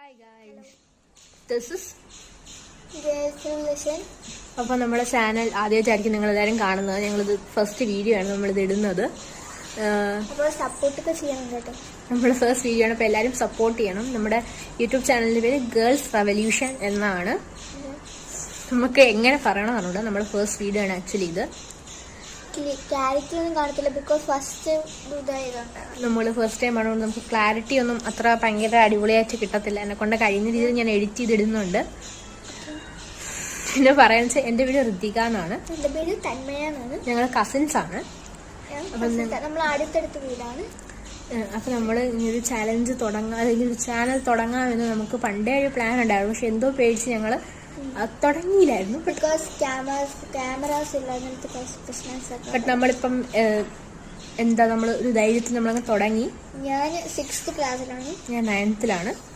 Hi guys, this is Jayashree. അപ്പോൾ നമ്മുടെ channel ആദ്യമായിട്ടായിരിക്കും നിങ്ങളെല്ലാവരും കാണുന്നത്. ഞങ്ങളിത് ഫസ്റ്റ് വീഡിയോ ആണ് നമ്മളിത് ഇടുന്നത്. അപ്പോൾ സപ്പോർട്ടൊക്കെ ചെയ്യണം കേട്ടോ. നമ്മുടെ ഫസ്റ്റ് വീഡിയോ ആണ്, അപ്പോൾ എല്ലാവരും സപ്പോർട്ട് ചെയ്യണം. നമ്മുടെ യൂട്യൂബ് ചാനലിൻ്റെ പേര് ഗേൾസ് റെവല്യൂഷൻ എന്നാണ്. നമുക്ക് എങ്ങനെ പറയണമെന്നുണ്ട്, നമ്മുടെ ഫസ്റ്റ് വീഡിയോ ആണ് ആക്ച്വലി ഇത്. ക്ലാരിറ്റി ഒന്നും കാണത്തില്ല, ബിക്കോസ് ഫസ്റ്റ് ഇതായതുകൊണ്ടാണ്. നമ്മൾ ഫസ്റ്റ് ടൈം ആണോ, നമുക്ക് ക്ലാരിറ്റി ഒന്നും അത്ര ഭയങ്കര അടിപൊളിയായിട്ട് കിട്ടത്തില്ല. എന്നെ കൊണ്ട് കഴിയുന്ന രീതിയിൽ ഞാൻ എഡിറ്റ് ചെയ്തിടുന്നുണ്ട്. പിന്നെ പറയാന്ന് വെച്ചാൽ എൻ്റെ പേര് ഋതിക എന്നാണ്. എൻ്റെ പേര് തന്മയാണ്. ഞങ്ങൾ കസിൻസ് ആണ്. നമ്മൾ അടുത്തടുത്ത വീടാണ്. അപ്പം നമ്മൾ ഇങ്ങനൊരു ചാലഞ്ച് തുടങ്ങാം, അല്ലെങ്കിൽ ഒരു ചാനൽ തുടങ്ങാമെന്ന് നമുക്ക് പണ്ടേ ഒരു പ്ലാൻ ഉണ്ടായിരുന്നു. പക്ഷെ എന്തോ പേടിച്ച് ഞങ്ങൾ തുടങ്ങിയില്ലായിരുന്നു. ബിക്കോസ് ക്യാമറാസ് ഇല്ല, അങ്ങനത്തെ പ്രശ്നം. ബട്ട് നമ്മളിപ്പം എന്താ, നമ്മൾ ഒരു ധൈര്യത്തിൽ നമ്മളങ്ങ് തുടങ്ങി. ഞാൻ 6th ക്ലാസ്സിലാണ്. ഞാൻ 9th